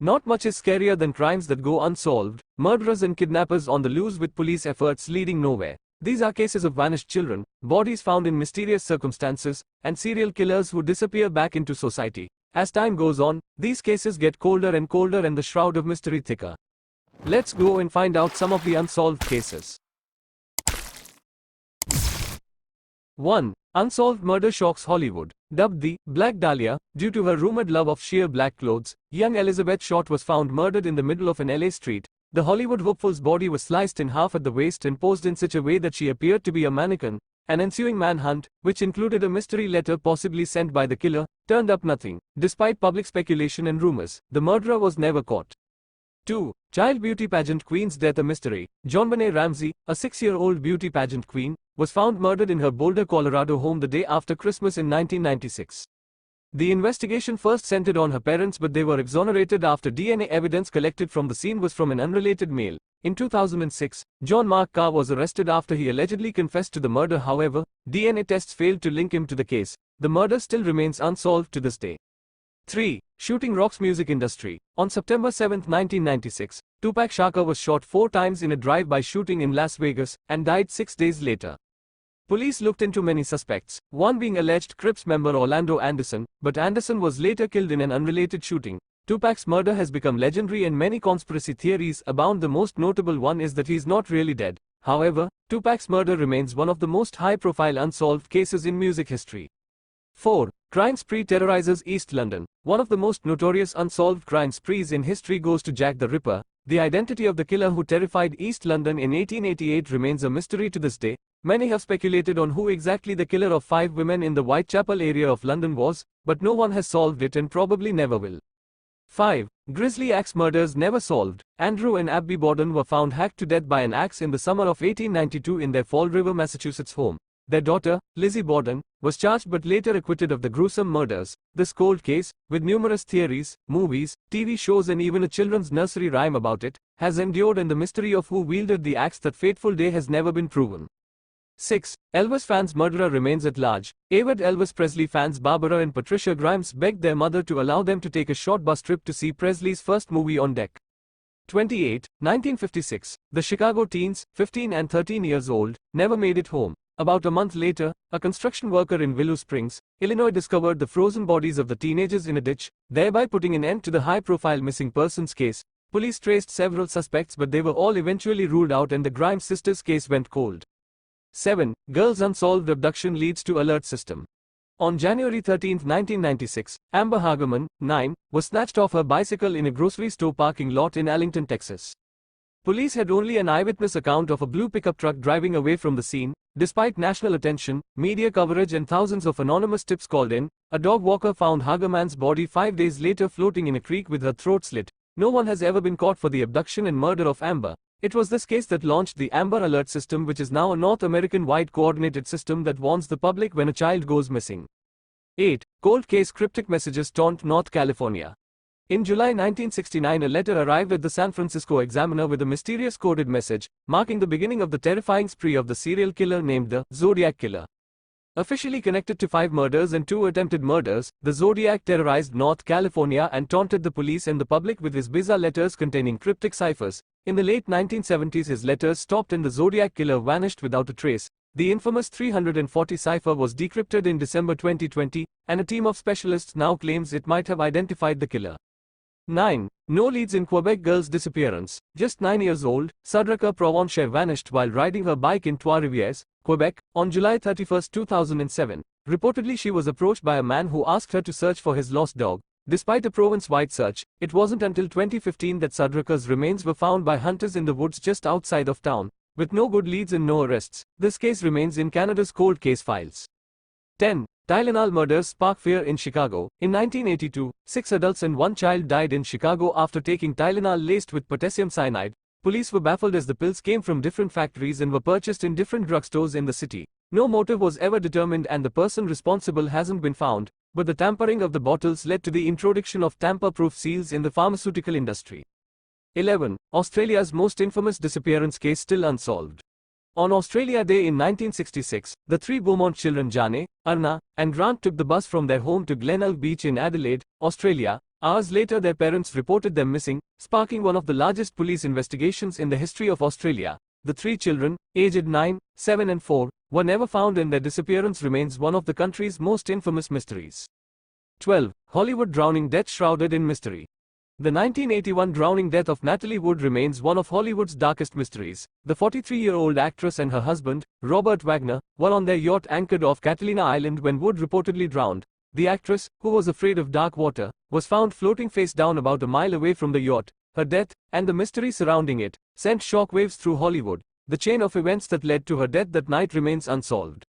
Not much is scarier than crimes that go unsolved, murderers and kidnappers on the loose with police efforts leading nowhere. These are cases of vanished children, bodies found in mysterious circumstances, and serial killers who disappear back into society. As time goes on, these cases get colder and colder and the shroud of mystery thicker. Let's go and find out some of the unsolved cases. 1. Unsolved murder shocks Hollywood. Dubbed the Black Dahlia, due to her rumored love of sheer black clothes, young Elizabeth Short was found murdered in the middle of an LA street. The Hollywood hopeful's body was sliced in half at the waist and posed in such a way that she appeared to be a mannequin. An ensuing manhunt, which included a mystery letter possibly sent by the killer, turned up nothing. Despite public speculation and rumors, the murderer was never caught. 2. Child beauty pageant queen's death a mystery. JonBenet Ramsey, a 6-year-old beauty pageant queen, was found murdered in her Boulder, Colorado home the day after Christmas in 1996. The investigation first centered on her parents, but they were exonerated after DNA evidence collected from the scene was from an unrelated male. In 2006, John Mark Carr was arrested after he allegedly confessed to the murder. However, DNA tests failed to link him to the case. The murder still remains unsolved to this day. 3. Shooting rocks music industry. On September 7, 1996, Tupac Shakur was shot 4 times in a drive-by shooting in Las Vegas and died 6 days later. Police looked into many suspects, one being alleged Crips member Orlando Anderson, but Anderson was later killed in an unrelated shooting. Tupac's murder has become legendary and many conspiracy theories abound. The most notable one is that he is not really dead. However, Tupac's murder remains one of the most high-profile unsolved cases in music history. 4. Crime spree terrorizes East London. One of the most notorious unsolved crime sprees in history goes to Jack the Ripper. The identity of the killer who terrified East London in 1888 remains a mystery to this day. Many have speculated on who exactly the killer of 5 women in the Whitechapel area of London was, but no one has solved it and probably never will. 5. Grisly axe murders never solved. Andrew and Abby Borden were found hacked to death by an axe in the summer of 1892 in their Fall River, Massachusetts home. Their daughter, Lizzie Borden, was charged but later acquitted of the gruesome murders. This cold case, with numerous theories, movies, TV shows and even a children's nursery rhyme about it, has endured, and the mystery of who wielded the axe that fateful day has never been proven. 6. Elvis fans' murderer remains at large. Avid Elvis Presley fans Barbara and Patricia Grimes begged their mother to allow them to take a short bus trip to see Presley's first movie on deck. 28. 1956. The Chicago teens, 15 and 13 years old, never made it home. About a month later, a construction worker in Willow Springs, Illinois discovered the frozen bodies of the teenagers in a ditch, thereby putting an end to the high-profile missing persons case. Police traced several suspects, but they were all eventually ruled out and the Grimes sisters' case went cold. 7. Girls' unsolved abduction leads to alert system. On January 13, 1996, Amber Hagerman, 9, was snatched off her bicycle in a grocery store parking lot in Allington, Texas. Police had only an eyewitness account of a blue pickup truck driving away from the scene. Despite national attention, media coverage and thousands of anonymous tips called in, a dog walker found Hagerman's body 5 days later floating in a creek with her throat slit. No one has ever been caught for the abduction and murder of Amber. It was this case that launched the Amber Alert system, which is now a North American-wide coordinated system that warns the public when a child goes missing. 8. Cold case cryptic messages taunt North California. In July 1969, a letter arrived at the San Francisco Examiner with a mysterious coded message, marking the beginning of the terrifying spree of the serial killer named the Zodiac Killer. Officially connected to 5 murders and 2 attempted murders, the Zodiac terrorized North California and taunted the police and the public with his bizarre letters containing cryptic ciphers. In the late 1970s, his letters stopped and the Zodiac Killer vanished without a trace. The infamous 340 cipher was decrypted in December 2020, and a team of specialists now claims it might have identified the killer. 9. No leads in Quebec girl's disappearance. Just 9 years old, Sadraka Provencher vanished while riding her bike in Trois-Rivières, Quebec, on July 31, 2007. Reportedly, she was approached by a man who asked her to search for his lost dog. Despite a province-wide search, it wasn't until 2015 that Sadraka's remains were found by hunters in the woods just outside of town. With no good leads and no arrests, this case remains in Canada's cold case files. 10. Tylenol murders spark fear in Chicago. In 1982, 6 adults and 1 child died in Chicago after taking Tylenol laced with potassium cyanide. Police were baffled as the pills came from different factories and were purchased in different drugstores in the city. No motive was ever determined and the person responsible hasn't been found, but the tampering of the bottles led to the introduction of tamper-proof seals in the pharmaceutical industry. 11. Australia's most infamous disappearance case still unsolved. On Australia Day in 1966, the 3 Beaumont children Jane, Arna, and Grant took the bus from their home to Glenelg Beach in Adelaide, Australia. Hours later their parents reported them missing, sparking one of the largest police investigations in the history of Australia. The three children, aged 9, 7 and 4, were never found and their disappearance remains one of the country's most infamous mysteries. 12. Hollywood drowning death shrouded in mystery. The 1981 drowning death of Natalie Wood remains one of Hollywood's darkest mysteries. The 43-year-old actress and her husband, Robert Wagner, were on their yacht anchored off Catalina Island when Wood reportedly drowned. The actress, who was afraid of dark water, was found floating face down about a mile away from the yacht. Her death, and the mystery surrounding it, sent shockwaves through Hollywood. The chain of events that led to her death that night remains unsolved.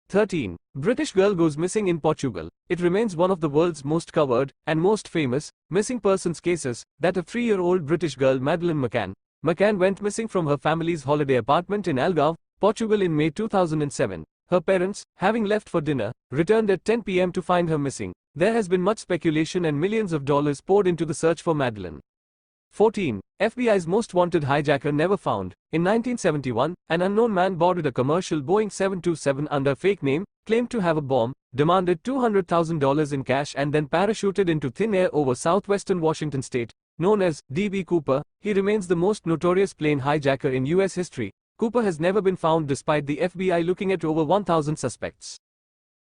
13. British girl goes missing in Portugal. It remains one of the world's most covered, and most famous, missing persons cases, that of 3-year-old British girl Madeleine McCann. McCann went missing from her family's holiday apartment in Algarve, Portugal in May 2007. Her parents, having left for dinner, returned at 10 p.m. to find her missing. There has been much speculation and millions of dollars poured into the search for Madeleine. 14. FBI's most wanted hijacker never found. In 1971, an unknown man boarded a commercial Boeing 727 under a fake name, claimed to have a bomb, demanded $200,000 in cash and then parachuted into thin air over southwestern Washington state. Known as D.B. Cooper, he remains the most notorious plane hijacker in U.S. history. Cooper has never been found despite the FBI looking at over 1,000 suspects.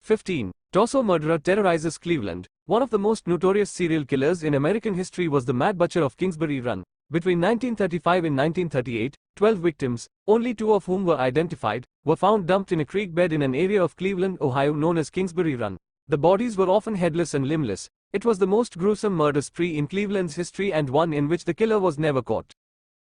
15. Torso murderer terrorizes Cleveland. One of the most notorious serial killers in American history was the Mad Butcher of Kingsbury Run. Between 1935 and 1938, 12 victims, only 2 of whom were identified, were found dumped in a creek bed in an area of Cleveland, Ohio known as Kingsbury Run. The bodies were often headless and limbless. It was the most gruesome murder spree in Cleveland's history and one in which the killer was never caught.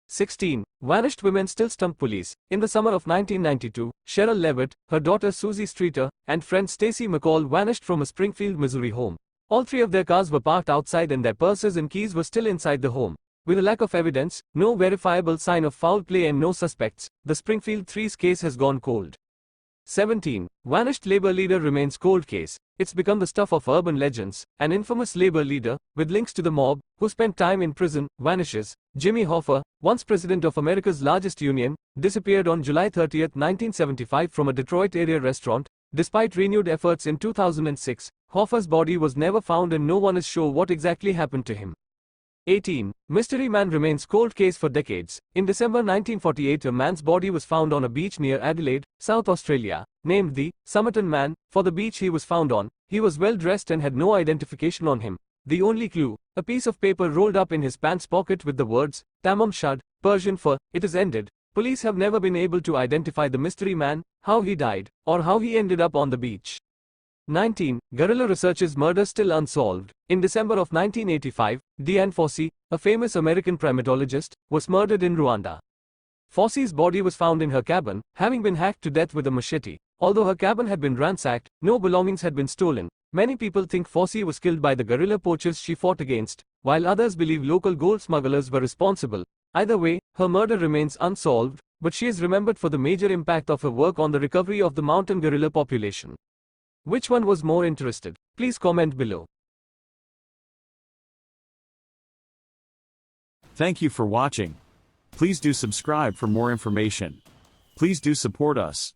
16. Vanished women still stump police. In the summer of 1992, Cheryl Levitt, her daughter Susie Streeter, and friend Stacy McCall vanished from a Springfield, Missouri home. All 3 of their cars were parked outside and their purses and keys were still inside the home. With a lack of evidence, no verifiable sign of foul play and no suspects, the Springfield Three's case has gone cold. 17. Vanished labor leader remains cold case. It's become the stuff of urban legends. An infamous labor leader, with links to the mob, who spent time in prison, vanishes. Jimmy Hoffa, once president of America's largest union, disappeared on July 30, 1975 from a Detroit area restaurant. Despite renewed efforts in 2006, Hoffa's body was never found and no one is sure what exactly happened to him. 18. Mystery man remains cold case for decades. In December 1948, a man's body was found on a beach near Adelaide, South Australia. Named the Somerton Man, for the beach he was found on, he was well dressed and had no identification on him. The only clue, a piece of paper rolled up in his pants pocket with the words, Tamam Shud, Persian for, it is ended. Police have never been able to identify the mystery man, how he died, or how he ended up on the beach. 19. Guerrilla researches murder still unsolved. In December of 1985, Diane Fossey, a famous American primatologist, was murdered in Rwanda. Fossey's body was found in her cabin, having been hacked to death with a machete. Although her cabin had been ransacked, no belongings had been stolen. Many people think Fossey was killed by the guerrilla poachers she fought against, while others believe local gold smugglers were responsible. Either way, her murder remains unsolved, but she is remembered for the major impact of her work on the recovery of the mountain gorilla population. Which one was more interested? Please comment below. Thank you for watching. Please do subscribe for more information. Please do support us.